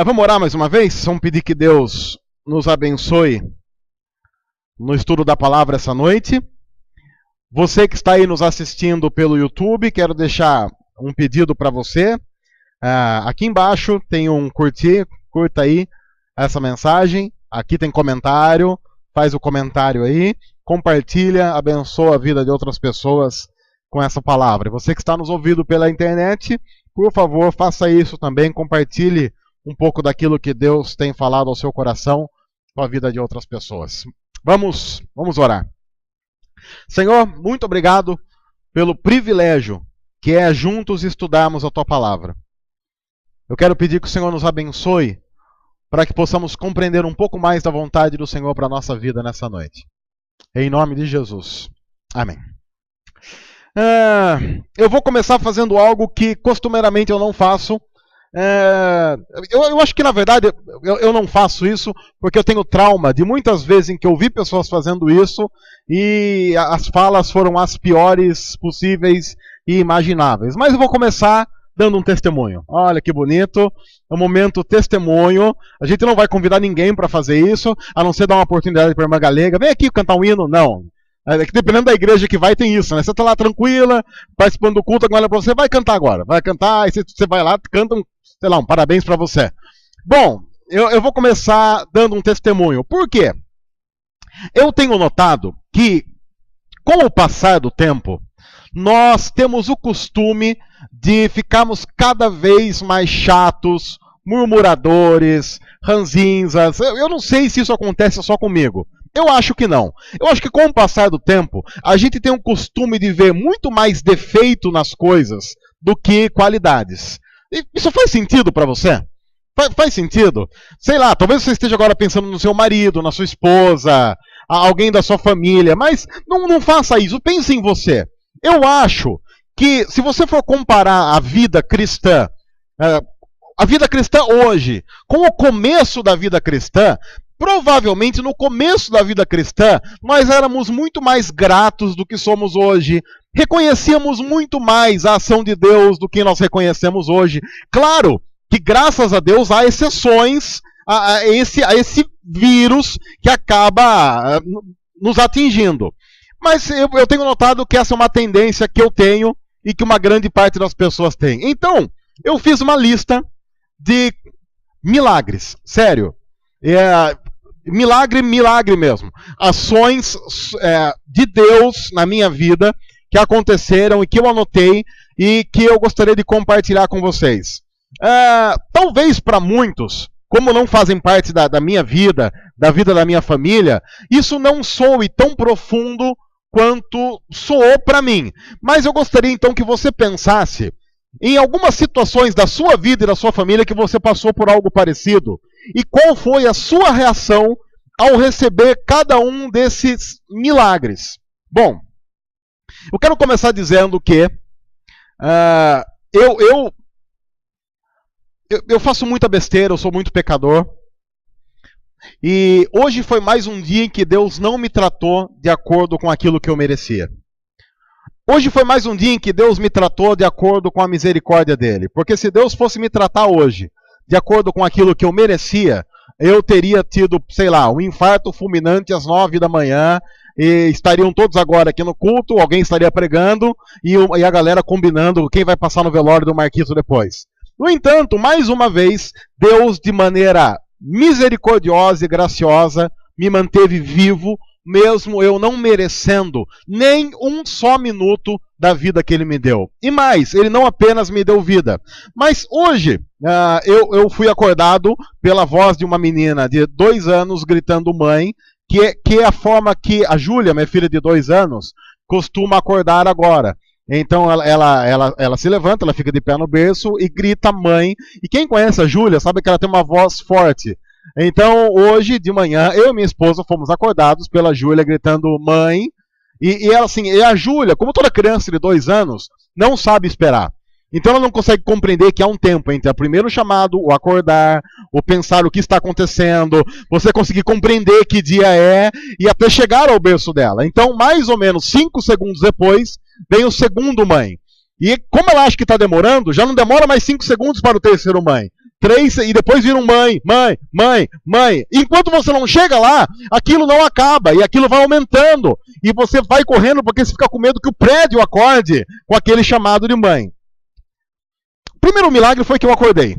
Vamos orar mais uma vez? Vamos pedir que Deus nos abençoe no estudo da palavra essa noite. Você que está aí nos assistindo pelo YouTube, quero deixar um pedido para você. Aqui embaixo tem um curtir, curta aí essa mensagem. Aqui tem comentário, faz o comentário aí, compartilha, abençoa a vida de outras pessoas com essa palavra. Você que está nos ouvindo pela internet, por favor, faça isso também, compartilhe um pouco daquilo que Deus tem falado ao seu coração com a vida de outras pessoas. Vamos orar. Senhor, muito obrigado pelo privilégio que é juntos estudarmos a Tua Palavra. Eu quero pedir que o Senhor nos abençoe para que possamos compreender um pouco mais da vontade do Senhor para a nossa vida nessa noite. Em nome de Jesus. Amém. Eu vou começar fazendo algo que costumeiramente eu não faço. Eu acho que, na verdade, eu não faço isso porque eu tenho trauma de muitas vezes em que eu vi pessoas fazendo isso e as falas foram as piores possíveis e imagináveis. Mas eu vou começar dando um testemunho. Olha que bonito, é um momento testemunho. A gente não vai convidar ninguém para fazer isso, a não ser dar uma oportunidade para a irmã Galega. Vem aqui cantar um hino. Não. É que dependendo da igreja que vai, tem isso, né? Você está lá tranquila, participando do culto, agora para você, vai cantar agora. Vai cantar, aí você vai lá, canta um parabéns para você. Bom, eu vou começar dando um testemunho. Por quê? Eu tenho notado que, com o passar do tempo, nós temos o costume de ficarmos cada vez mais chatos, murmuradores, ranzinzas. Eu não sei se isso acontece só comigo. Eu acho que não. Eu acho que com o passar do tempo, a gente tem um costume de ver muito mais defeito nas coisas do que qualidades. Isso faz sentido para você? Faz sentido? Sei lá, talvez você esteja agora pensando no seu marido, na sua esposa, alguém da sua família, mas não faça isso, pense em você. Eu acho que se você for comparar a vida cristã hoje com o começo da vida cristã, provavelmente no começo da vida cristã, nós éramos muito mais gratos do que somos hoje. Reconhecíamos muito mais a ação de Deus do que nós reconhecemos hoje. Claro que, graças a Deus, há exceções a esse vírus que acaba nos atingindo. Mas eu tenho notado que essa é uma tendência que eu tenho e que uma grande parte das pessoas tem. Então, eu fiz uma lista de milagres. Sério. Milagre mesmo. Ações de Deus na minha vida que aconteceram e que eu anotei e que eu gostaria de compartilhar com vocês. Talvez para muitos, como não fazem parte da minha vida, da vida da minha família, isso não soe tão profundo quanto soou para mim. Mas eu gostaria então que você pensasse em algumas situações da sua vida e da sua família que você passou por algo parecido. E qual foi a sua reação ao receber cada um desses milagres? Bom, eu quero começar dizendo que eu faço muita besteira, eu sou muito pecador. E hoje foi mais um dia em que Deus não me tratou de acordo com aquilo que eu merecia. Hoje foi mais um dia em que Deus me tratou de acordo com a misericórdia dele. Porque se Deus fosse me tratar hoje de acordo com aquilo que eu merecia, eu teria tido, sei lá, um infarto fulminante às 9 da manhã, e estariam todos agora aqui no culto, alguém estaria pregando, e a galera combinando quem vai passar no velório do Marquito depois. No entanto, mais uma vez, Deus, de maneira misericordiosa e graciosa, me manteve vivo, mesmo eu não merecendo nem um só minuto da vida que Ele me deu. E mais, Ele não apenas me deu vida, mas hoje eu fui acordado pela voz de uma menina de 2 anos gritando mãe, que é a forma que a Júlia, minha filha de 2 anos, costuma acordar agora. Então ela se levanta, ela fica de pé no berço e grita mãe. E quem conhece a Júlia sabe que ela tem uma voz forte. Então hoje de manhã eu e minha esposa fomos acordados pela Júlia gritando mãe. E ela assim, e a Júlia, como toda criança de 2 anos, não sabe esperar. Então ela não consegue compreender que há um tempo entre o primeiro chamado, o acordar, o pensar o que está acontecendo, você conseguir compreender que dia é e até chegar ao berço dela. Então, mais ou menos 5 segundos depois, vem o segundo mãe. E como ela acha que está demorando, já não demora mais 5 segundos para o terceiro mãe. E depois viram mãe, mãe, mãe, mãe. Enquanto você não chega lá, aquilo não acaba e aquilo vai aumentando. E você vai correndo porque você fica com medo que o prédio acorde com aquele chamado de mãe. O primeiro milagre foi que eu acordei.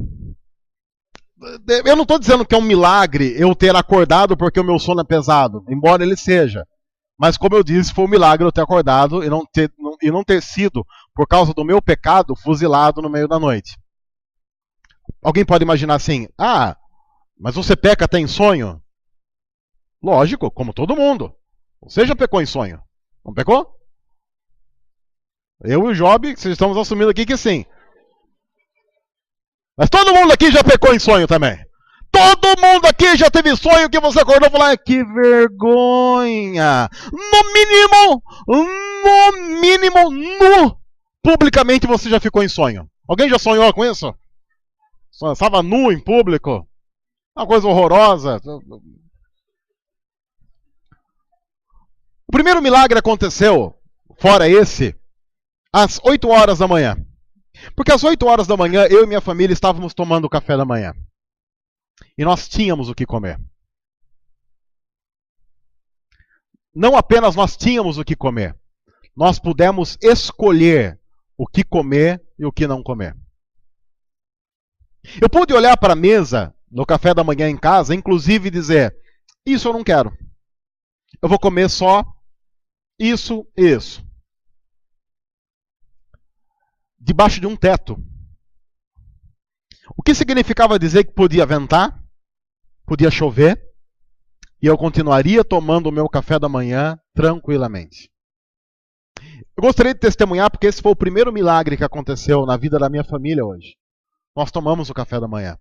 Eu não estou dizendo que é um milagre eu ter acordado porque o meu sono é pesado, embora ele seja. Mas como eu disse, foi um milagre eu ter acordado e não ter sido, por causa do meu pecado, fuzilado no meio da noite. Alguém pode imaginar assim, mas você peca até em sonho? Lógico, como todo mundo. Você já pecou em sonho. Não pecou? Eu e o Job, estamos assumindo aqui que sim. Mas todo mundo aqui já pecou em sonho também. Todo mundo aqui já teve sonho que você acordou e falou, que vergonha. No mínimo, publicamente você já ficou em sonho. Alguém já sonhou com isso? Estava nu em público? Uma coisa horrorosa. O primeiro milagre aconteceu, fora esse, às 8 horas da manhã. Porque às 8 horas da manhã, eu e minha família estávamos tomando café da manhã. E nós tínhamos o que comer. Não apenas nós tínhamos o que comer, nós pudemos escolher o que comer e o que não comer. Eu pude olhar para a mesa no café da manhã em casa, inclusive dizer, isso eu não quero. Eu vou comer só isso e isso. Debaixo de um teto. O que significava dizer que podia ventar, podia chover, e eu continuaria tomando o meu café da manhã tranquilamente. Eu gostaria de testemunhar porque esse foi o primeiro milagre que aconteceu na vida da minha família hoje. Nós tomamos o café da manhã.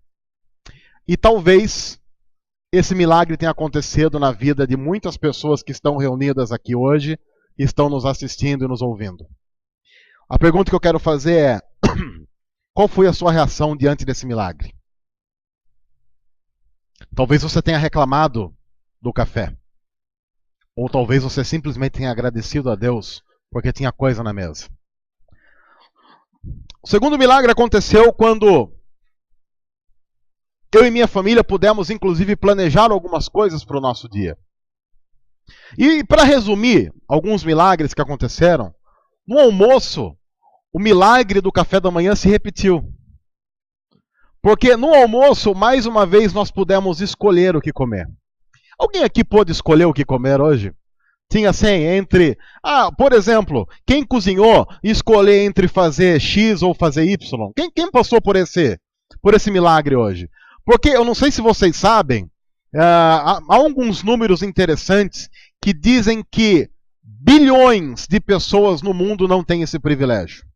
E talvez esse milagre tenha acontecido na vida de muitas pessoas que estão reunidas aqui hoje, e estão nos assistindo e nos ouvindo. A pergunta que eu quero fazer é, qual foi a sua reação diante desse milagre? Talvez você tenha reclamado do café. Ou talvez você simplesmente tenha agradecido a Deus porque tinha coisa na mesa. O segundo milagre aconteceu quando eu e minha família pudemos, inclusive, planejar algumas coisas para o nosso dia. E para resumir alguns milagres que aconteceram, no almoço, o milagre do café da manhã se repetiu. Porque no almoço, mais uma vez, nós pudemos escolher o que comer. Alguém aqui pôde escolher o que comer hoje? Tinha assim, por exemplo, quem cozinhou e escolher entre fazer X ou fazer Y? Quem passou por esse milagre hoje? Porque eu não sei se vocês sabem, há alguns números interessantes que dizem que bilhões de pessoas no mundo não têm esse privilégio.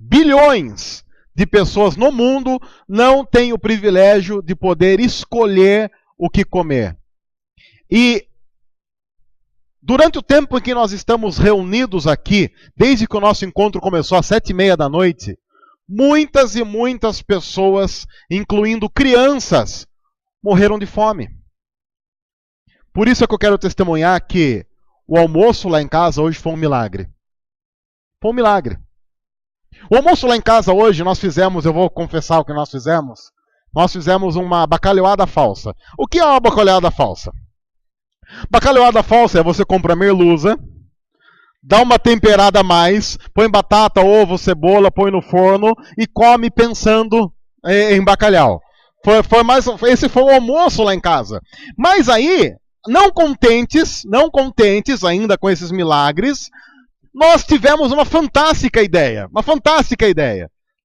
Bilhões de pessoas no mundo não têm o privilégio de poder escolher o que comer. E durante o tempo em que nós estamos reunidos aqui, desde que o nosso encontro começou às 7h30 da noite, muitas e muitas pessoas, incluindo crianças, morreram de fome. Por isso é que eu quero testemunhar que o almoço lá em casa hoje foi um milagre. Foi um milagre. O almoço lá em casa hoje nós fizemos, eu vou confessar o que nós fizemos. Nós fizemos uma bacalhoada falsa. O que é uma bacalhoada falsa? Bacalhoada falsa é você compra merluza, dá uma temperada a mais, põe batata, ovo, cebola, põe no forno e come pensando em bacalhau. Esse foi o almoço lá em casa. Mas aí, não contentes ainda com esses milagres, nós tivemos uma fantástica ideia.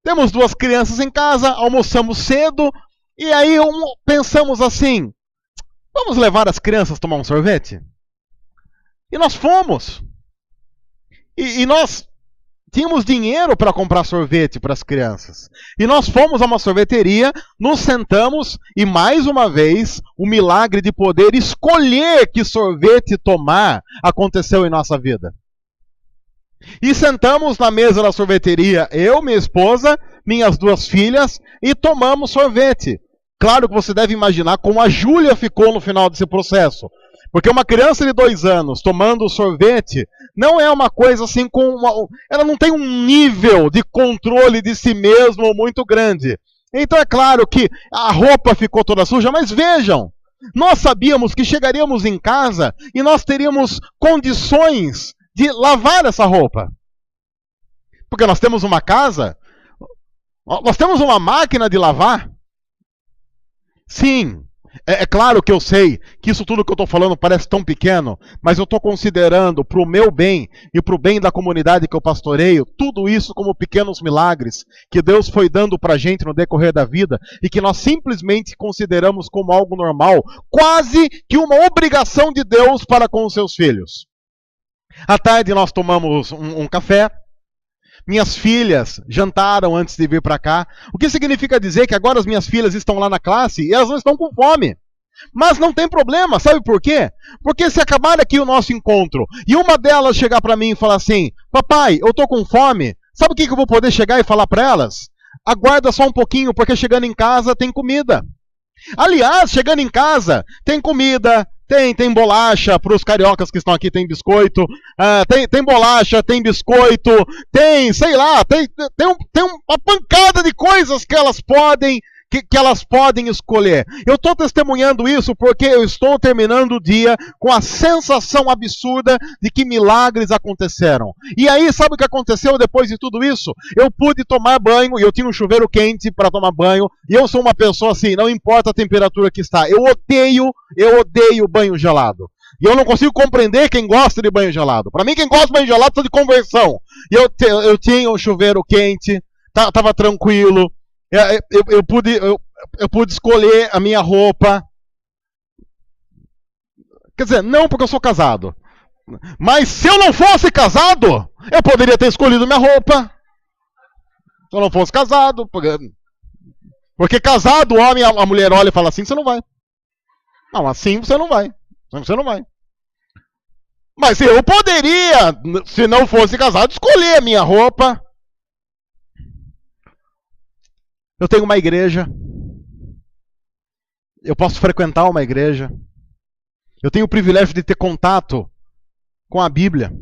Temos 2 crianças em casa, almoçamos cedo, e aí pensamos assim, vamos levar as crianças a tomar um sorvete? E nós fomos. E nós tínhamos dinheiro para comprar sorvete para as crianças. E nós fomos a uma sorveteria, nos sentamos e mais uma vez o milagre de poder escolher que sorvete tomar aconteceu em nossa vida. E sentamos na mesa da sorveteria, eu, minha esposa, minhas 2 filhas, e tomamos sorvete. Claro que você deve imaginar como a Júlia ficou no final desse processo. Porque uma criança de 2 anos tomando sorvete não é uma coisa assim ela não tem um nível de controle de si mesmo muito grande. Então é claro que a roupa ficou toda suja, mas vejam, nós sabíamos que chegaríamos em casa e nós teríamos condições de lavar essa roupa. Porque nós temos uma casa, nós temos uma máquina de lavar. Sim, é claro que eu sei que isso tudo que eu estou falando parece tão pequeno, mas eu estou considerando para o meu bem e para o bem da comunidade que eu pastoreio, tudo isso como pequenos milagres que Deus foi dando para a gente no decorrer da vida e que nós simplesmente consideramos como algo normal, quase que uma obrigação de Deus para com os seus filhos. À tarde nós tomamos um café. Minhas filhas jantaram antes de vir para cá. O que significa dizer que agora as minhas filhas estão lá na classe e elas não estão com fome. Mas não tem problema, sabe por quê? Porque se acabar aqui o nosso encontro e uma delas chegar para mim e falar assim: papai, eu estou com fome, sabe o que eu vou poder chegar e falar para elas? Aguarda só um pouquinho, porque chegando em casa tem comida. Aliás, chegando em casa tem comida, tem bolacha, para os cariocas que estão aqui tem biscoito, tem bolacha, tem biscoito, sei lá, tem uma pancada de coisas que elas podem escolher. Eu estou testemunhando isso porque eu estou terminando o dia com a sensação absurda de que milagres aconteceram. E aí, sabe o que aconteceu depois de tudo isso? Eu pude tomar banho, e eu tinha um chuveiro quente para tomar banho, e eu sou uma pessoa assim, não importa a temperatura que está, eu odeio banho gelado. E eu não consigo compreender quem gosta de banho gelado. Para mim, quem gosta de banho gelado está de conversão. E eu tinha um chuveiro quente, estava tranquilo. Eu pude escolher a minha roupa. Quer dizer, não porque eu sou casado. Mas se eu não fosse casado, eu poderia ter escolhido minha roupa. Se eu não fosse casado. Porque casado, o homem, a mulher olha e fala assim: você não vai. Não, assim você não vai. Você não vai. Mas eu poderia, se não fosse casado, escolher a minha roupa. Eu tenho uma igreja. Eu posso frequentar uma igreja. Eu tenho o privilégio de ter contato com a Bíblia.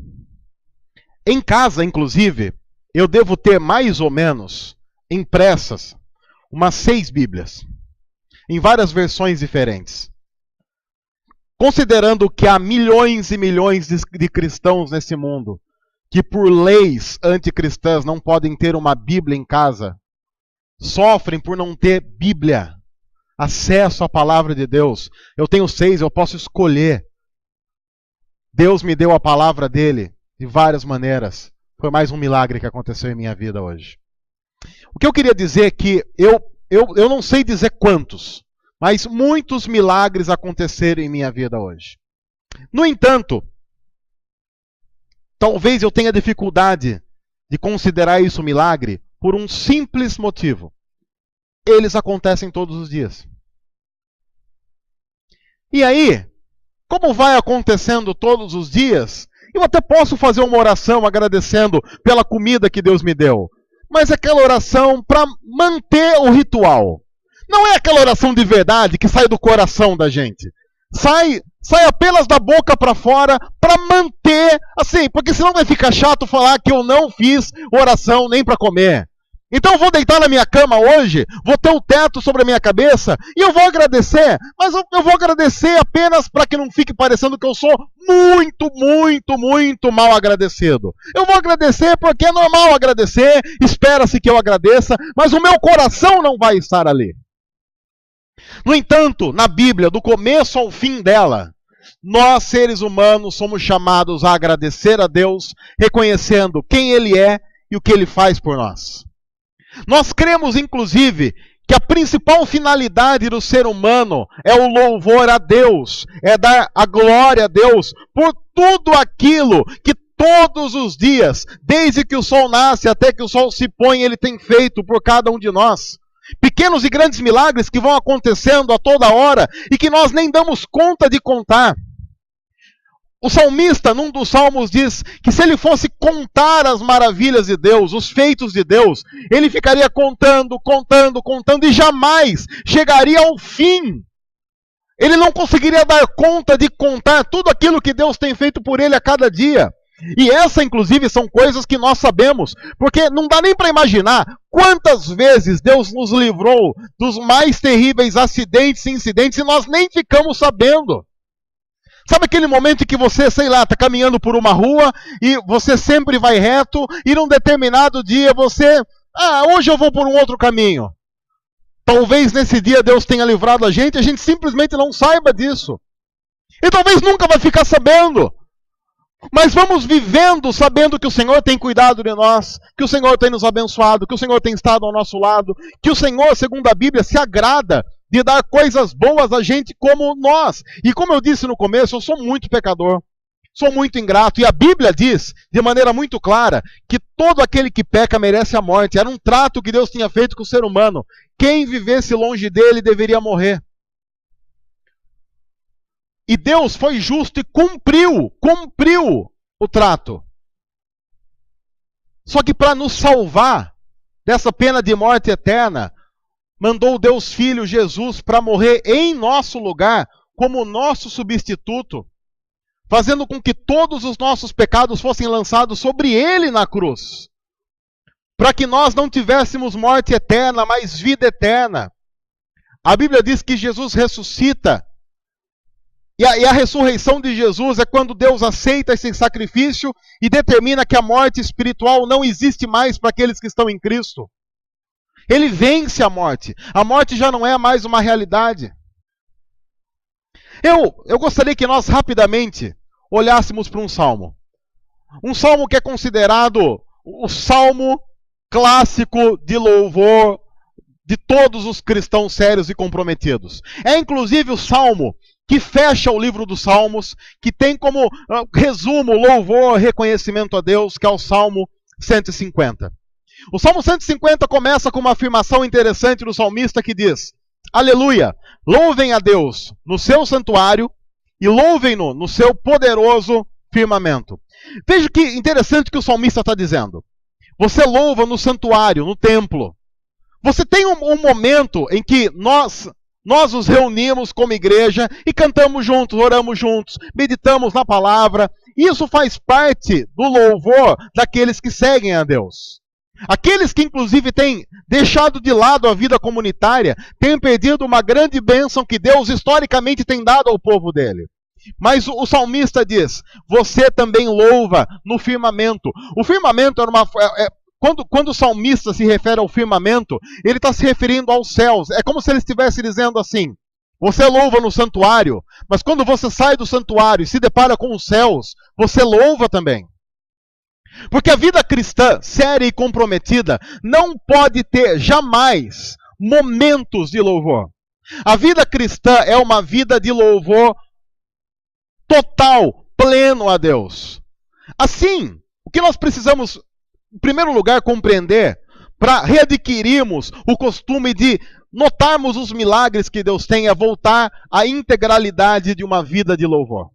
Em casa, inclusive, eu devo ter mais ou menos impressas umas 6 Bíblias, em várias versões diferentes. Considerando que há milhões e milhões de cristãos nesse mundo que por leis anticristãs não podem ter uma Bíblia em casa, sofrem por não ter Bíblia, acesso à palavra de Deus. Eu tenho 6, eu posso escolher. Deus me deu a palavra dele de várias maneiras. Foi mais um milagre que aconteceu em minha vida hoje. O que eu queria dizer é que eu não sei dizer quantos, mas muitos milagres aconteceram em minha vida hoje. No entanto, talvez eu tenha dificuldade de considerar isso milagre por um simples motivo. Eles acontecem todos os dias. E aí, como vai acontecendo todos os dias, eu até posso fazer uma oração agradecendo pela comida que Deus me deu. Mas é aquela oração para manter o ritual. Não é aquela oração de verdade que sai do coração da gente. Sai apenas da boca para fora para manter, assim, porque senão vai ficar chato falar que eu não fiz oração nem para comer. Então eu vou deitar na minha cama hoje, vou ter o teto sobre a minha cabeça e eu vou agradecer, mas eu vou agradecer apenas para que não fique parecendo que eu sou muito mal agradecido. Eu vou agradecer porque é normal agradecer, espera-se que eu agradeça, mas o meu coração não vai estar ali. No entanto, na Bíblia, do começo ao fim dela, nós seres humanos somos chamados a agradecer a Deus, reconhecendo quem Ele é e o que Ele faz por nós. Nós cremos, inclusive, que a principal finalidade do ser humano é o louvor a Deus, é dar a glória a Deus por tudo aquilo que todos os dias, desde que o sol nasce até que o sol se põe, Ele tem feito por cada um de nós. Pequenos e grandes milagres que vão acontecendo a toda hora e que nós nem damos conta de contar. O salmista, num dos salmos, diz que se ele fosse contar as maravilhas de Deus, os feitos de Deus, ele ficaria contando e jamais chegaria ao fim. Ele não conseguiria dar conta de contar tudo aquilo que Deus tem feito por ele a cada dia. E essa, inclusive, são coisas que nós sabemos, porque não dá nem para imaginar quantas vezes Deus nos livrou dos mais terríveis acidentes e incidentes e nós nem ficamos sabendo. Sabe aquele momento em que você, sei lá, está caminhando por uma rua e você sempre vai reto e num determinado dia você, hoje eu vou por um outro caminho. Talvez nesse dia Deus tenha livrado a gente simplesmente não saiba disso. E talvez nunca vai ficar sabendo. Mas vamos vivendo sabendo que o Senhor tem cuidado de nós, que o Senhor tem nos abençoado, que o Senhor tem estado ao nosso lado, que o Senhor, segundo a Bíblia, se agrada de dar coisas boas a gente como nós. E como eu disse no começo, eu sou muito pecador, sou muito ingrato. E a Bíblia diz, de maneira muito clara, que todo aquele que peca merece a morte. Era um trato que Deus tinha feito com o ser humano. Quem vivesse longe dele deveria morrer. E Deus foi justo e cumpriu o trato. Só que para nos salvar dessa pena de morte eterna, mandou Deus Filho Jesus para morrer em nosso lugar, como nosso substituto, fazendo com que todos os nossos pecados fossem lançados sobre Ele na cruz, para que nós não tivéssemos morte eterna, mas vida eterna. A Bíblia diz que Jesus ressuscita, e a ressurreição de Jesus é quando Deus aceita esse sacrifício e determina que a morte espiritual não existe mais para aqueles que estão em Cristo. Ele vence a morte. A morte já não é mais uma realidade. Eu gostaria que nós rapidamente olhássemos para um salmo. Um salmo que é considerado o salmo clássico de louvor de todos os cristãos sérios e comprometidos. É inclusive o salmo que fecha o livro dos Salmos, que tem como resumo, louvor, reconhecimento a Deus, que é o Salmo 150. O Salmo 150 começa com uma afirmação interessante do salmista que diz: Aleluia, louvem a Deus no seu santuário e louvem-no no seu poderoso firmamento. Veja que interessante que o salmista está dizendo. Você louva no santuário, no templo. Você tem um momento em que nós nos reunimos como igreja e cantamos juntos, oramos juntos, meditamos na palavra. Isso faz parte do louvor daqueles que seguem a Deus. Aqueles que inclusive têm deixado de lado a vida comunitária, têm perdido uma grande bênção que Deus historicamente tem dado ao povo dele. Mas o salmista diz, você também louva no firmamento. O firmamento quando o salmista se refere ao firmamento, ele está se referindo aos céus. É como se ele estivesse dizendo assim, você louva no santuário, mas quando você sai do santuário e se depara com os céus, você louva também. Porque a vida cristã, séria e comprometida, não pode ter jamais momentos de louvor. A vida cristã é uma vida de louvor total, pleno a Deus. Assim, o que nós precisamos, em primeiro lugar, compreender, para readquirirmos o costume de notarmos os milagres que Deus tem, é voltar à integralidade de uma vida de louvor.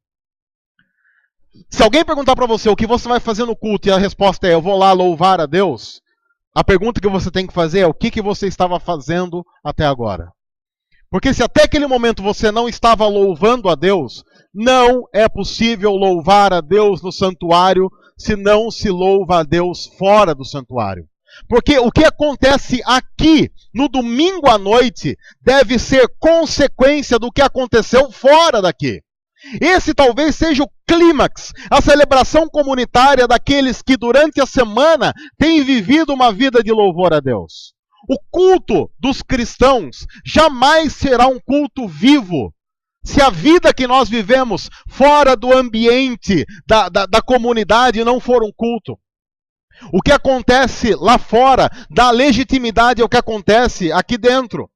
Se alguém perguntar para você o que você vai fazer no culto e a resposta é eu vou lá louvar a Deus, a pergunta que você tem que fazer é o que você estava fazendo até agora. Porque se até aquele momento você não estava louvando a Deus, não é possível louvar a Deus no santuário se não se louva a Deus fora do santuário. Porque o que acontece aqui, no domingo à noite, deve ser consequência do que aconteceu fora daqui. Esse talvez seja o clímax, a celebração comunitária daqueles que durante a semana têm vivido uma vida de louvor a Deus. O culto dos cristãos jamais será um culto vivo se a vida que nós vivemos fora do ambiente da comunidade não for um culto. O que acontece lá fora dá legitimidade ao que acontece aqui dentro.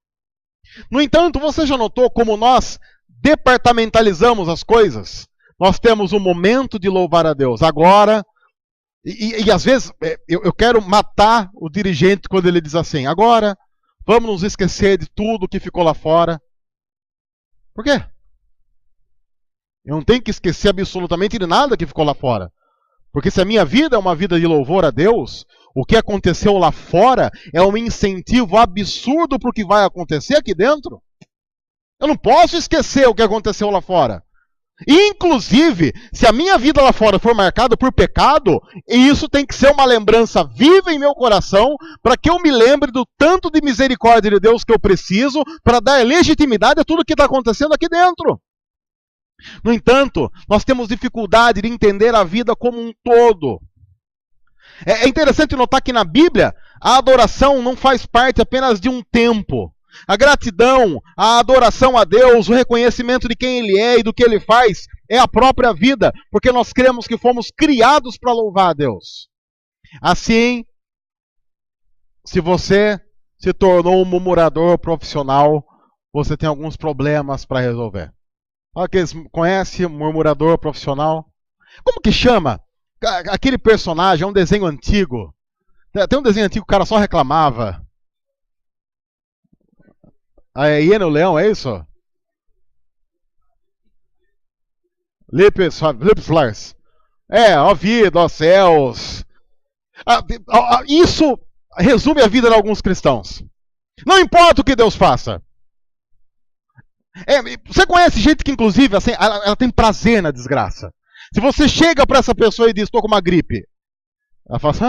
No entanto, você já notou como nós departamentalizamos as coisas? Nós temos um momento de louvar a Deus. Agora, e às vezes eu quero matar o dirigente quando ele diz assim, agora vamos nos esquecer de tudo que ficou lá fora. Por quê? Eu não tenho que esquecer absolutamente de nada que ficou lá fora. Porque se a minha vida é uma vida de louvor a Deus, o que aconteceu lá fora é um incentivo absurdo para o que vai acontecer aqui dentro. Eu não posso esquecer o que aconteceu lá fora. Inclusive, se a minha vida lá fora for marcada por pecado, isso tem que ser uma lembrança viva em meu coração, para que eu me lembre do tanto de misericórdia de Deus que eu preciso para dar legitimidade a tudo que está acontecendo aqui dentro. No entanto, nós temos dificuldade de entender a vida como um todo. É interessante notar que na Bíblia, a adoração não faz parte apenas de um tempo. A gratidão, a adoração a Deus, o reconhecimento de quem Ele é e do que Ele faz, é a própria vida, porque nós cremos que fomos criados para louvar a Deus. Assim, se você se tornou um murmurador profissional, você tem alguns problemas para resolver. Conhece murmurador profissional? Como que chama? Aquele personagem é um desenho antigo. Tem um desenho antigo que o cara só reclamava. A hiena e o leão, é isso? Lipflars. Ó vida, ó céus. Isso resume a vida de alguns cristãos. Não importa o que Deus faça. Você conhece gente que, inclusive, assim, ela tem prazer na desgraça. Se você chega para essa pessoa e diz, estou com uma gripe, ela fala assim,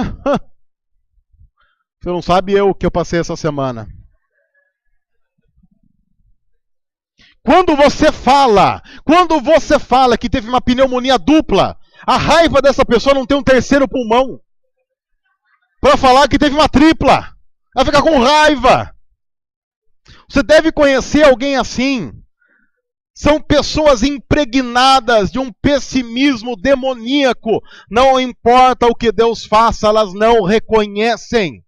você não sabe o que eu passei essa semana. Quando você fala que teve uma pneumonia dupla, a raiva dessa pessoa não tem um terceiro pulmão para falar que teve uma tripla. Ela fica com raiva. Você deve conhecer alguém assim. São pessoas impregnadas de um pessimismo demoníaco. Não importa o que Deus faça, elas não reconhecem.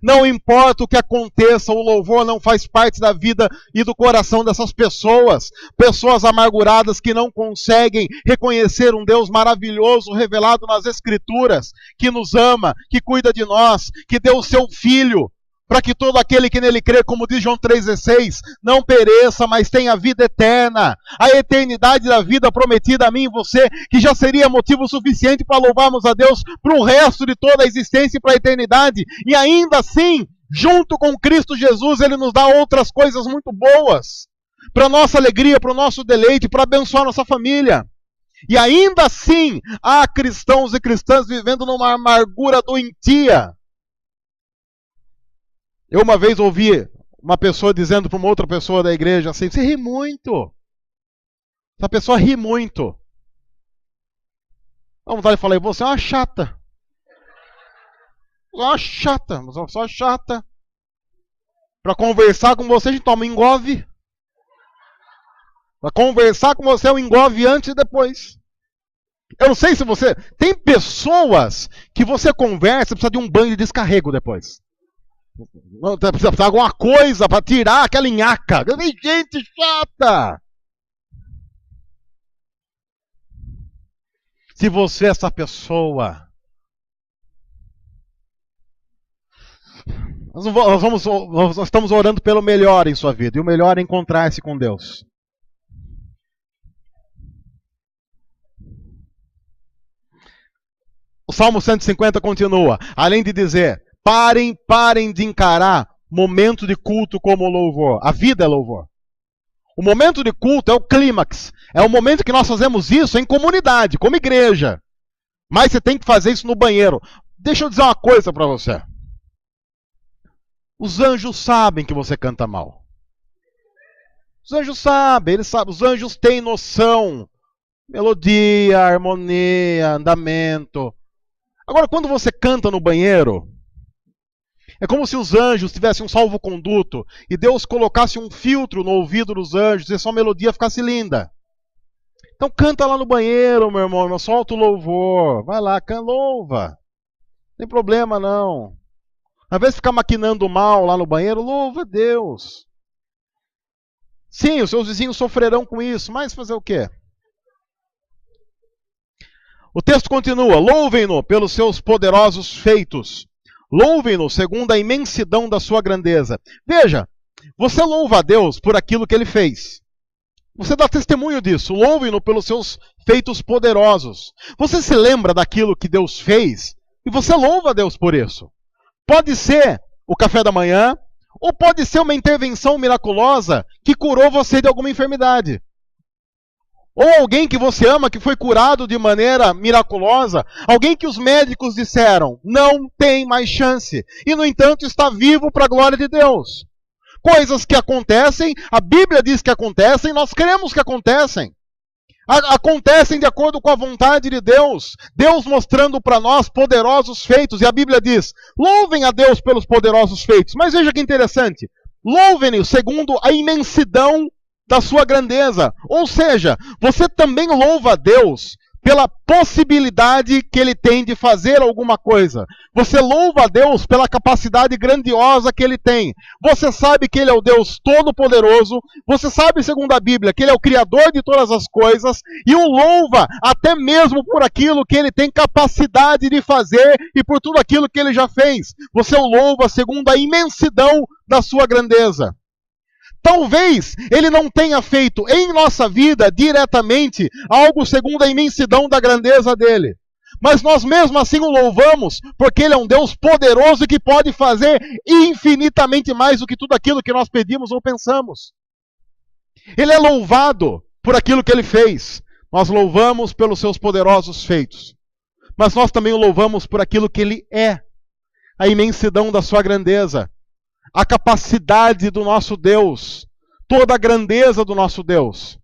Não importa o que aconteça, o louvor não faz parte da vida e do coração dessas pessoas. Pessoas amarguradas que não conseguem reconhecer um Deus maravilhoso revelado nas Escrituras, que nos ama, que cuida de nós, que deu o seu Filho, para que todo aquele que nele crê, como diz João 3,16, não pereça, mas tenha vida eterna. A eternidade da vida prometida a mim e você, que já seria motivo suficiente para louvarmos a Deus para o resto de toda a existência e para a eternidade. E ainda assim, junto com Cristo Jesus, Ele nos dá outras coisas muito boas, para nossa alegria, para o nosso deleite, para abençoar nossa família. E ainda assim, há cristãos e cristãs vivendo numa amargura doentia. Eu uma vez ouvi uma pessoa dizendo para uma outra pessoa da igreja assim, você ri muito. Essa pessoa ri muito. A vontade de falar, você é uma chata. Uma chata, mas uma pessoa chata. Para conversar com você, a gente toma um engove. Para conversar com você, é um engove antes e depois. Eu não sei se você... Tem pessoas que você conversa e precisa de um banho de descarrego depois. Precisa de alguma coisa para tirar aquela nhaca. Tem gente chata. Se você é essa pessoa, nós estamos orando pelo melhor em sua vida. E o melhor é encontrar-se com Deus. O Salmo 150 continua. Além de dizer, parem de encarar momento de culto como louvor. A vida é louvor. O momento de culto é o clímax. É o momento que nós fazemos isso em comunidade, como igreja. Mas você tem que fazer isso no banheiro. Deixa eu dizer uma coisa para você. Os anjos sabem que você canta mal. Os anjos sabem, eles sabem. Os anjos têm noção. Melodia, harmonia, andamento. Agora, quando você canta no banheiro, é como se os anjos tivessem um salvo-conduto e Deus colocasse um filtro no ouvido dos anjos e sua melodia ficasse linda. Então canta lá no banheiro, meu irmão, solta o louvor. Vai lá, louva. Não tem problema não. Ao invés de ficar maquinando mal lá no banheiro, louva a Deus. Sim, os seus vizinhos sofrerão com isso, mas fazer o quê? O texto continua, louvem-no pelos seus poderosos feitos. Louvem-no segundo a imensidão da sua grandeza. Veja, você louva a Deus por aquilo que Ele fez. Você dá testemunho disso. Louvem-no pelos seus feitos poderosos. Você se lembra daquilo que Deus fez e você louva a Deus por isso. Pode ser o café da manhã ou pode ser uma intervenção miraculosa que curou você de alguma enfermidade. Ou alguém que você ama que foi curado de maneira miraculosa, alguém que os médicos disseram, não tem mais chance, e no entanto está vivo para a glória de Deus. Coisas que acontecem, a Bíblia diz que acontecem, nós cremos que acontecem. Acontecem de acordo com a vontade de Deus. Deus mostrando para nós poderosos feitos. E a Bíblia diz, louvem a Deus pelos poderosos feitos. Mas veja que interessante. Louvem-no segundo a imensidão da sua grandeza. Ou seja, você também louva a Deus pela possibilidade que ele tem de fazer alguma coisa. Você louva a Deus pela capacidade grandiosa que ele tem. Você sabe que ele é o Deus Todo-Poderoso. Você sabe, segundo a Bíblia, que ele é o Criador de todas as coisas. E o louva até mesmo por aquilo que ele tem capacidade de fazer e por tudo aquilo que ele já fez. Você o louva segundo a imensidão da sua grandeza. Talvez ele não tenha feito em nossa vida diretamente algo segundo a imensidão da grandeza dele. Mas nós mesmo assim o louvamos, porque ele é um Deus poderoso e que pode fazer infinitamente mais do que tudo aquilo que nós pedimos ou pensamos. Ele é louvado por aquilo que ele fez. Nós louvamos pelos seus poderosos feitos. Mas nós também o louvamos por aquilo que ele é. A imensidão da sua grandeza. A capacidade do nosso Deus, toda a grandeza do nosso Deus.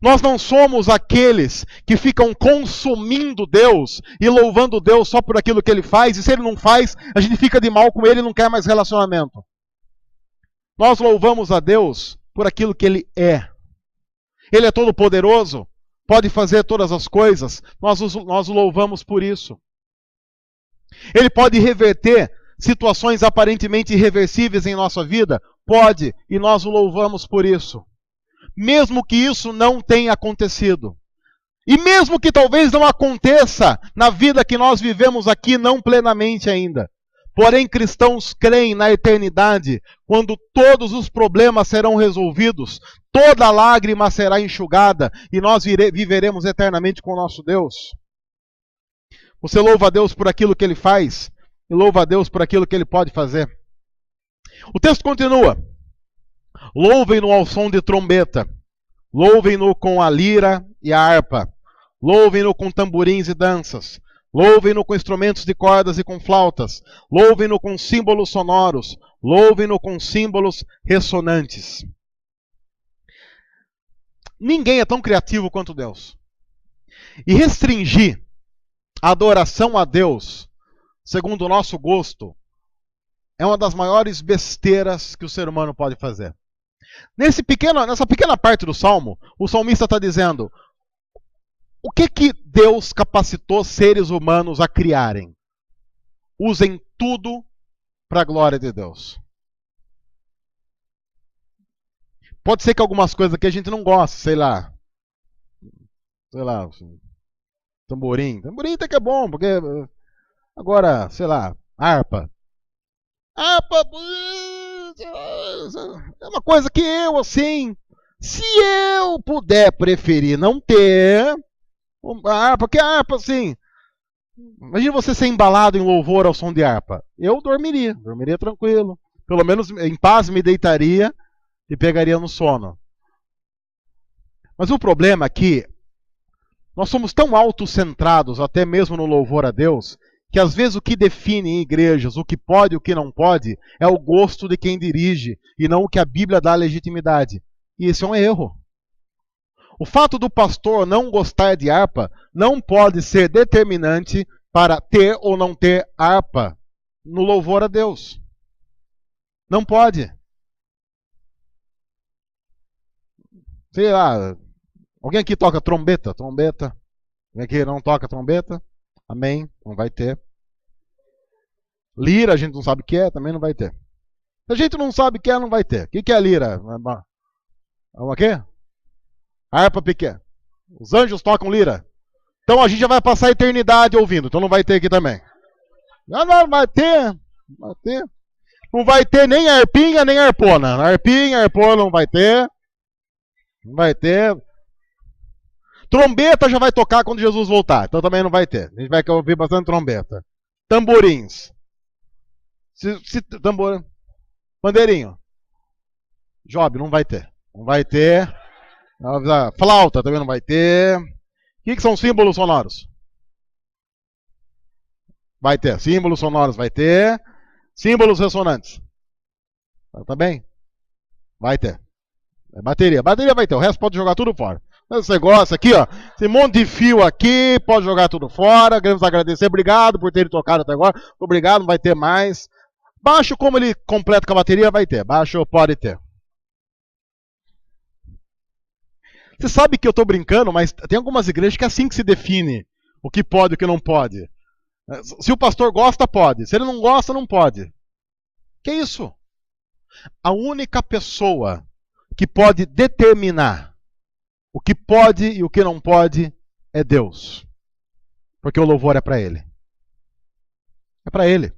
Nós não somos aqueles que ficam consumindo Deus e louvando Deus só por aquilo que ele faz, e se ele não faz, a gente fica de mal com ele e não quer mais relacionamento. Nós louvamos a Deus por aquilo que ele é. Ele é todo poderoso, pode fazer todas as coisas, nós o louvamos por isso. Ele pode reverter situações aparentemente irreversíveis em nossa vida? Pode, e nós o louvamos por isso. Mesmo que isso não tenha acontecido. E mesmo que talvez não aconteça na vida que nós vivemos aqui, não plenamente ainda. Porém, cristãos creem na eternidade, quando todos os problemas serão resolvidos, toda lágrima será enxugada, e nós viveremos eternamente com o nosso Deus. Você louva a Deus por aquilo que ele faz, e louva a Deus por aquilo que ele pode fazer. O texto continua. Louvem-no ao som de trombeta. Louvem-no com a lira e a harpa. Louvem-no com tamborins e danças. Louvem-no com instrumentos de cordas e com flautas. Louvem-no com símbolos sonoros. Louvem-no com símbolos ressonantes. Ninguém é tão criativo quanto Deus. E restringir a adoração a Deus segundo o nosso gosto, é uma das maiores besteiras que o ser humano pode fazer. Nessa pequena parte do Salmo, o salmista está dizendo, o que Deus capacitou seres humanos a criarem? Usem tudo para a glória de Deus. Pode ser que algumas coisas aqui a gente não gosta, sei lá, tamborim. Tamborim até que é bom, porque... Agora, sei lá, harpa. Harpa é uma coisa que eu, assim, se eu puder preferir não ter harpa, porque a harpa, assim, imagina você ser embalado em louvor ao som de harpa. Eu dormiria tranquilo. Pelo menos em paz me deitaria e pegaria no sono. Mas o problema é que nós somos tão autocentrados, até mesmo no louvor a Deus, que às vezes o que define em igrejas, o que pode e o que não pode, é o gosto de quem dirige, e não o que a Bíblia dá legitimidade. E isso é um erro. O fato do pastor não gostar de harpa não pode ser determinante para ter ou não ter harpa no louvor a Deus. Não pode. Sei lá, alguém aqui toca trombeta? Trombeta. Alguém aqui não toca trombeta? Amém, não vai ter. Lira, a gente não sabe o que é, também não vai ter. Se a gente não sabe o que é, não vai ter. O que é lira? É uma quê? Harpa pequena. Os anjos tocam lira. Então a gente já vai passar a eternidade ouvindo, então não vai ter aqui também. Não vai ter. Não vai ter nem harpinha, nem harpona. Harpinha, harpona não vai ter. Não vai ter. Trombeta já vai tocar quando Jesus voltar, então também não vai ter. A gente vai ouvir bastante trombeta. Tamborins. Bandeirinho. Job, não vai ter. Não vai ter. Flauta também não vai ter. O que são símbolos sonoros? Vai ter. Símbolos sonoros vai ter. Símbolos ressonantes. Tá bem? Vai ter. Bateria. Bateria vai ter. O resto pode jogar tudo fora. Esse negócio aqui, ó. Esse monte de fio aqui, pode jogar tudo fora. Queremos agradecer. Obrigado por terem tocado até agora. Obrigado, não vai ter mais. Baixo, como ele completa com a bateria, vai ter. Baixo pode ter. Você sabe que eu estou brincando, mas tem algumas igrejas que é assim que se define o que pode e o que não pode. Se o pastor gosta, pode. Se ele não gosta, não pode. Que isso? A única pessoa que pode determinar o que pode e o que não pode é Deus. Porque o louvor é para Ele. É para Ele.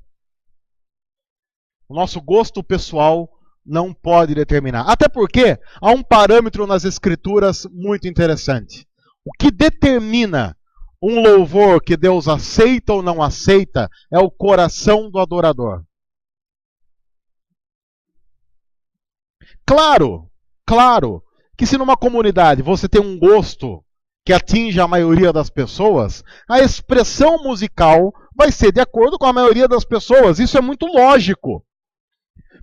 O nosso gosto pessoal não pode determinar. Até porque há um parâmetro nas Escrituras muito interessante. O que determina um louvor que Deus aceita ou não aceita é o coração do adorador. Claro que se numa comunidade você tem um gosto que atinge a maioria das pessoas, a expressão musical vai ser de acordo com a maioria das pessoas. Isso é muito lógico.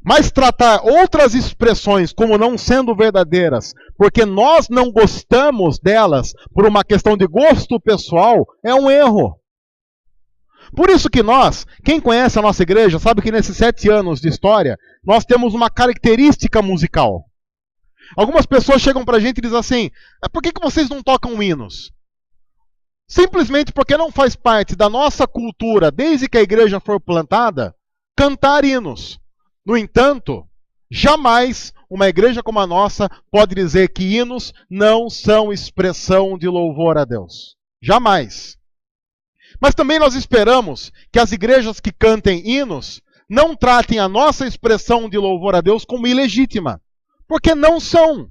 Mas tratar outras expressões como não sendo verdadeiras, porque nós não gostamos delas por uma questão de gosto pessoal, é um erro. Por isso que nós, quem conhece a nossa igreja, sabe que nesses 7 anos de história, nós temos uma característica musical. Algumas pessoas chegam pra gente e dizem assim, por que vocês não tocam hinos? Simplesmente porque não faz parte da nossa cultura, desde que a igreja for plantada, cantar hinos. No entanto, jamais uma igreja como a nossa pode dizer que hinos não são expressão de louvor a Deus. Jamais. Mas também nós esperamos que as igrejas que cantem hinos não tratem a nossa expressão de louvor a Deus como ilegítima. Porque não são.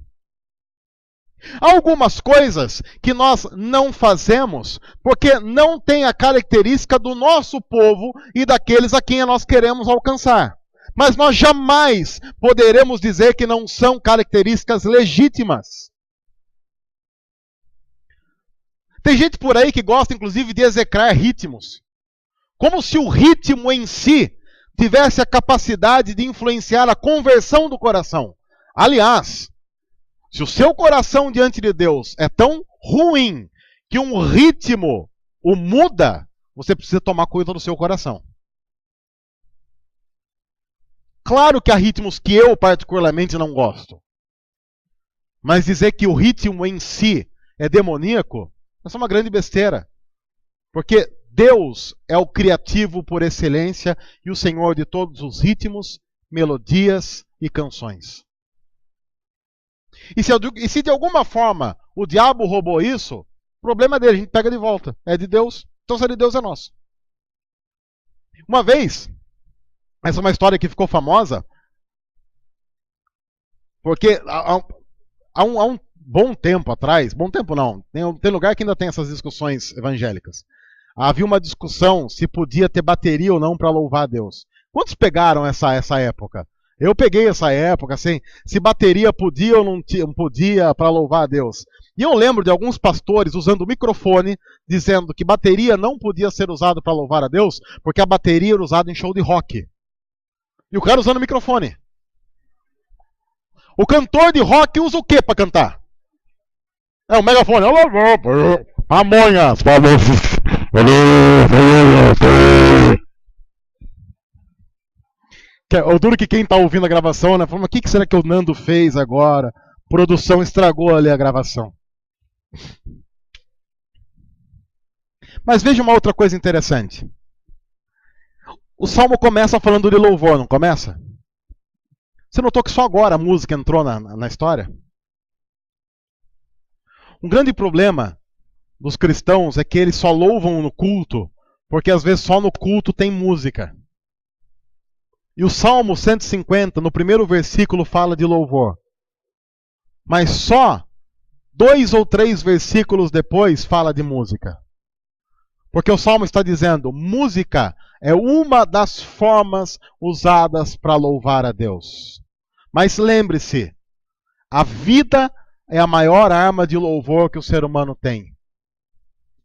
Há algumas coisas que nós não fazemos porque não tem a característica do nosso povo e daqueles a quem nós queremos alcançar. Mas nós jamais poderemos dizer que não são características legítimas. Tem gente por aí que gosta, inclusive, de execrar ritmos. Como se o ritmo em si tivesse a capacidade de influenciar a conversão do coração. Aliás, se o seu coração diante de Deus é tão ruim que um ritmo o muda, você precisa tomar cuidado do seu coração. Claro que há ritmos que eu particularmente não gosto. Mas dizer que o ritmo em si é demoníaco, essa é uma grande besteira. Porque Deus é o criativo por excelência e o Senhor de todos os ritmos, melodias e canções. E se de alguma forma o diabo roubou isso, o problema é dele, a gente pega de volta. É de Deus, então se é de Deus é nosso. Uma vez, essa é uma história que ficou famosa, porque há um bom tempo atrás, bom tempo não, tem lugar que ainda tem essas discussões evangélicas. Havia uma discussão se podia ter bateria ou não para louvar a Deus. Quantos pegaram essa época? Eu peguei essa época, assim, se bateria podia ou não podia para louvar a Deus. E eu lembro de alguns pastores usando o microfone, dizendo que bateria não podia ser usada para louvar a Deus, porque a bateria era usada em show de rock. E o cara usando o microfone. O cantor de rock usa o que para cantar? É o megafone. Pamonhas. Eu duro que quem está ouvindo a gravação, né? Fala, mas o que será que o Nando fez agora? Produção estragou ali a gravação. Mas veja uma outra coisa interessante. O Salmo começa falando de louvor, não começa? Você notou que só agora a música entrou na história? Um grande problema dos cristãos é que eles só louvam no culto, porque às vezes só no culto tem música. E o Salmo 150, no primeiro versículo, fala de louvor. Mas só 2 ou 3 versículos depois fala de música. Porque o Salmo está dizendo, música é uma das formas usadas para louvar a Deus. Mas lembre-se, a vida é a maior arma de louvor que o ser humano tem.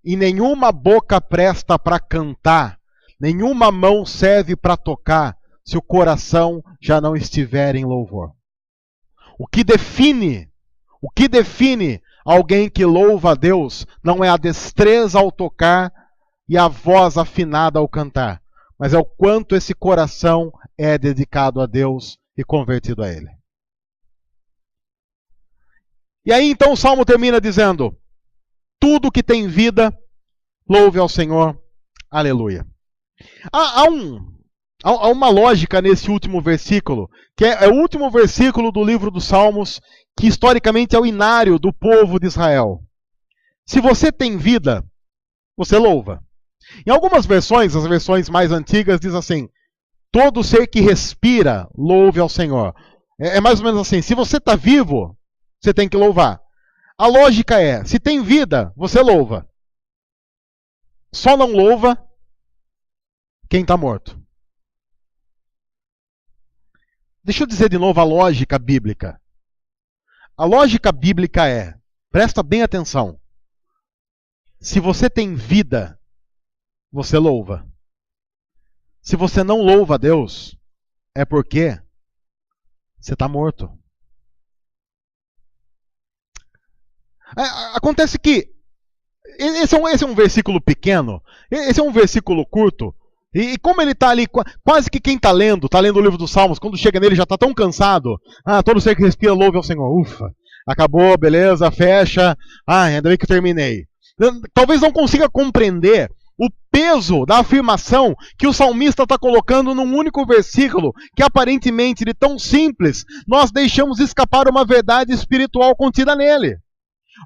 E nenhuma boca presta para cantar, nenhuma mão serve para tocar, se o coração já não estiver em louvor. O que define alguém que louva a Deus não é a destreza ao tocar e a voz afinada ao cantar, mas é o quanto esse coração é dedicado a Deus e convertido a Ele. E aí então o Salmo termina dizendo: tudo que tem vida, louve ao Senhor. Aleluia. Há uma lógica nesse último versículo, que é o último versículo do livro dos Salmos, que historicamente é o inário do povo de Israel. Se você tem vida, você louva. Em algumas versões, as versões mais antigas, diz assim: todo ser que respira, louve ao Senhor. É mais ou menos assim: se você está vivo, você tem que louvar. A lógica é: se tem vida, você louva. Só não louva quem está morto. Deixa eu dizer de novo a lógica bíblica. A lógica bíblica é, presta bem atenção: se você tem vida, você louva. Se você não louva a Deus, é porque você está morto. Acontece que esse é um versículo pequeno, esse é um versículo curto, e como ele está ali, quase que quem está lendo o livro dos Salmos, quando chega nele já está tão cansado. Todo ser que respira louve ao Senhor. Ufa, acabou, beleza, fecha. Ainda bem que eu terminei. Talvez não consiga compreender o peso da afirmação que o salmista está colocando num único versículo, que aparentemente de tão simples, nós deixamos escapar uma verdade espiritual contida nele.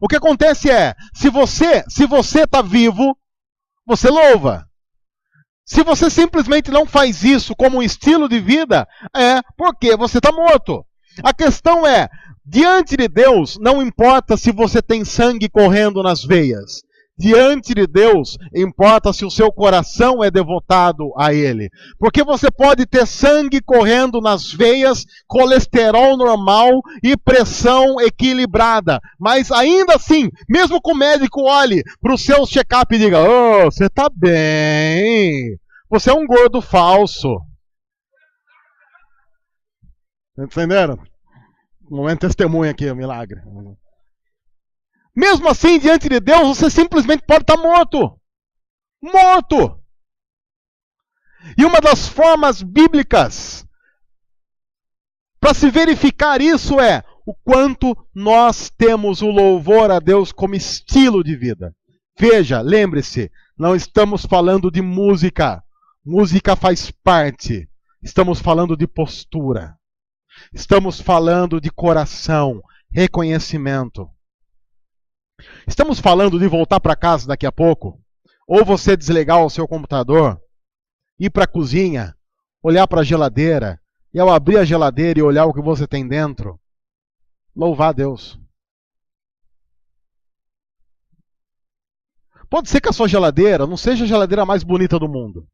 O que acontece é, se você está vivo, você louva. Se você simplesmente não faz isso como um estilo de vida, é porque você está morto. A questão é, diante de Deus, não importa se você tem sangue correndo nas veias. Diante de Deus, importa se o seu coração é devotado a Ele. Porque você pode ter sangue correndo nas veias, colesterol normal e pressão equilibrada. Mas ainda assim, mesmo que o médico olhe para o seu check-up e diga: oh, você está bem, você é um gordo falso. Entenderam? Um momento de testemunha aqui, um milagre. Mesmo assim, diante de Deus, você simplesmente pode estar morto. Morto. E uma das formas bíblicas para se verificar isso é o quanto nós temos o louvor a Deus como estilo de vida. Veja, lembre-se, não estamos falando de música. Música faz parte. Estamos falando de postura. Estamos falando de coração, reconhecimento. Estamos falando de voltar para casa daqui a pouco, ou você desligar o seu computador, ir para a cozinha, olhar para a geladeira, e ao abrir a geladeira e olhar o que você tem dentro, louvar a Deus. Pode ser que a sua geladeira não seja a geladeira mais bonita do mundo,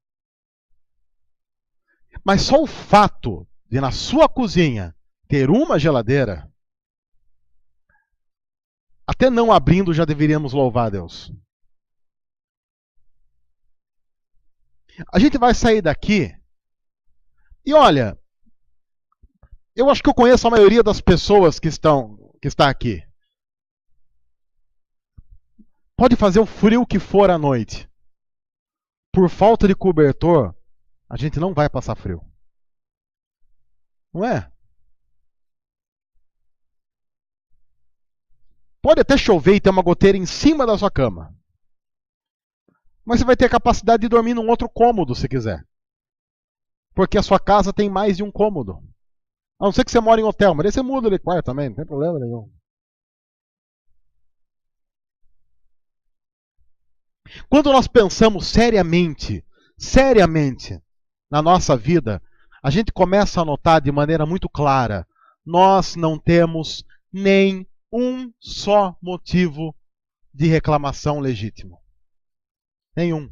mas só o fato de na sua cozinha ter uma geladeira, até não abrindo já deveríamos louvar a Deus. A gente vai sair daqui e olha, eu acho que eu conheço a maioria das pessoas que está aqui. Pode fazer o frio que for à noite. Por falta de cobertor, a gente não vai passar frio. Não é? Pode até chover e ter uma goteira em cima da sua cama. Mas você vai ter a capacidade de dormir num outro cômodo, se quiser. Porque a sua casa tem mais de um cômodo. A não ser que você mora em hotel, mas aí você muda de quarto também, não tem problema nenhum. Quando nós pensamos seriamente na nossa vida, a gente começa a notar de maneira muito clara: nós não temos nem um só motivo de reclamação legítimo. Nenhum.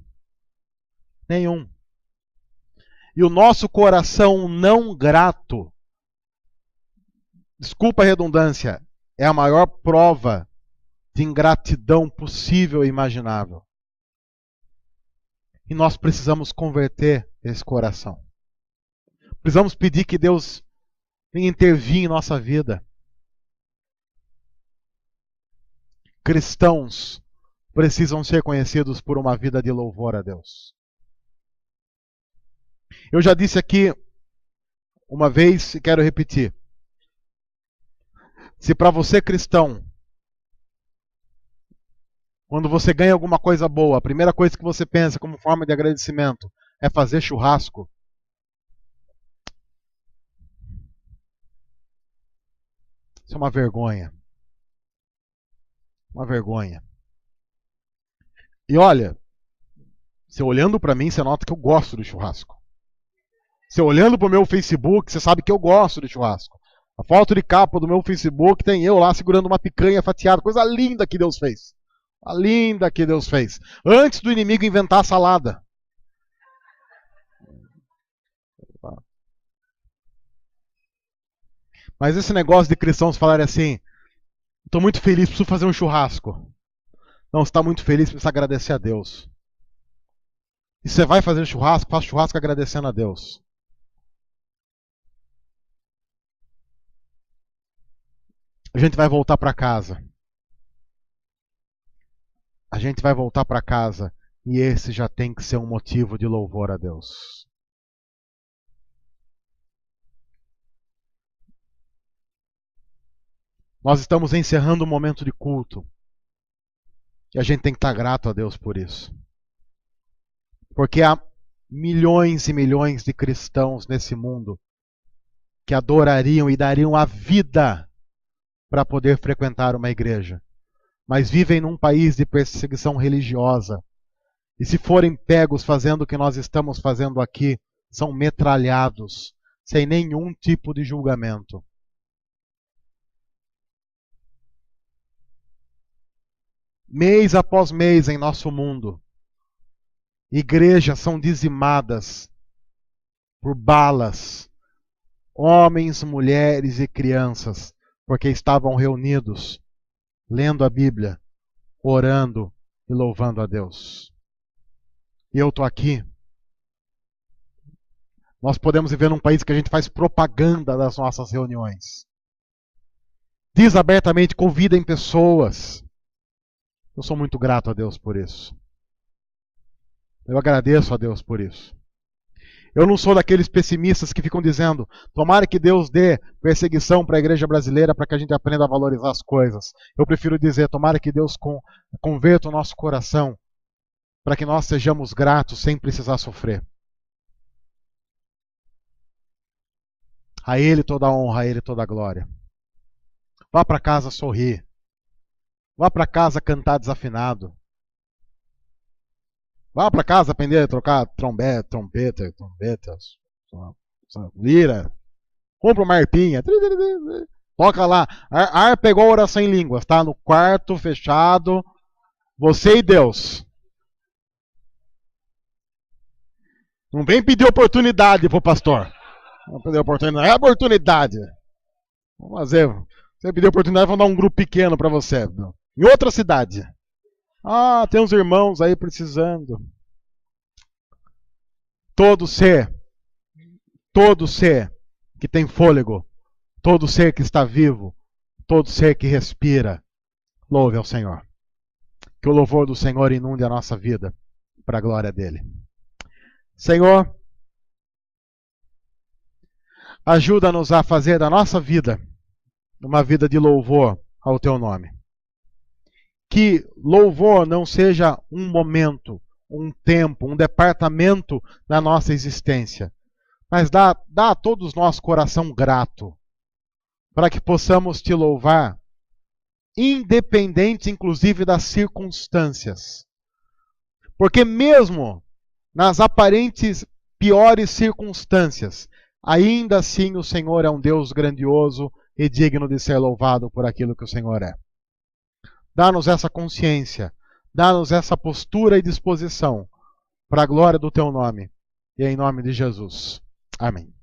E o nosso coração não grato, desculpa a redundância, é a maior prova de ingratidão possível e imaginável. E nós precisamos converter esse coração. Precisamos pedir que Deus venha intervir em nossa vida. Cristãos precisam ser conhecidos por uma vida de louvor a Deus. Eu já disse aqui uma vez e quero repetir. Se para você cristão, quando você ganha alguma coisa boa, a primeira coisa que você pensa como forma de agradecimento é fazer churrasco, isso é uma vergonha. Uma vergonha. E olha, você olhando para mim, você nota que eu gosto de churrasco. Você olhando para o meu Facebook, você sabe que eu gosto de churrasco. A foto de capa do meu Facebook tem eu lá segurando uma picanha fatiada. Coisa linda que Deus fez. A linda que Deus fez. Antes do inimigo inventar a salada. Mas esse negócio de cristãos falarem assim, estou muito feliz, preciso fazer um churrasco. Não, você está muito feliz, precisa agradecer a Deus. E você vai fazer churrasco, faz churrasco agradecendo a Deus. A gente vai voltar para casa. A gente vai voltar para casa e esse já tem que ser um motivo de louvor a Deus. Nós estamos encerrando um momento de culto. E a gente tem que estar grato a Deus por isso. Porque há milhões e milhões de cristãos nesse mundo que adorariam e dariam a vida para poder frequentar uma igreja. Mas vivem num país de perseguição religiosa. E se forem pegos fazendo o que nós estamos fazendo aqui, são metralhados, sem nenhum tipo de julgamento. Mês após mês em nosso mundo, igrejas são dizimadas por balas, homens, mulheres e crianças, porque estavam reunidos, lendo a Bíblia, orando e louvando a Deus. E eu estou aqui. Nós podemos viver num país que a gente faz propaganda das nossas reuniões. Diz abertamente, convidem pessoas. Eu sou muito grato a Deus por isso. Eu agradeço a Deus por isso. Eu não sou daqueles pessimistas que ficam dizendo, tomara que Deus dê perseguição para a igreja brasileira para que a gente aprenda a valorizar as coisas. Eu prefiro dizer, tomara que Deus converta o nosso coração para que nós sejamos gratos sem precisar sofrer. A Ele toda a honra, a Ele toda a glória. Vá para casa sorrir. Vá para casa cantar desafinado. Vá para casa aprender a trocar trompeta, lira. Compra uma harpinha. Toca lá. A harpa é igual oração em línguas, tá? No quarto, fechado. Você e Deus. Não vem pedir oportunidade pro pastor. Não pedir oportunidade. É oportunidade. Vamos fazer. Se você pedir oportunidade, vamos dar um grupo pequeno para você. Em outra cidade. Ah, tem uns irmãos aí precisando. Todo ser que tem fôlego, todo ser que está vivo, todo ser que respira, louve ao Senhor. Que o louvor do Senhor inunde a nossa vida para a glória dele. Senhor, ajuda-nos a fazer da nossa vida uma vida de louvor ao teu nome. Que louvor não seja um momento, um tempo, um departamento da nossa existência, mas dá a todos nós coração grato, para que possamos te louvar, independente inclusive das circunstâncias. Porque mesmo nas aparentes piores circunstâncias, ainda assim o Senhor é um Deus grandioso e digno de ser louvado por aquilo que o Senhor é. Dá-nos essa consciência, dá-nos essa postura e disposição para a glória do teu nome e em nome de Jesus. Amém.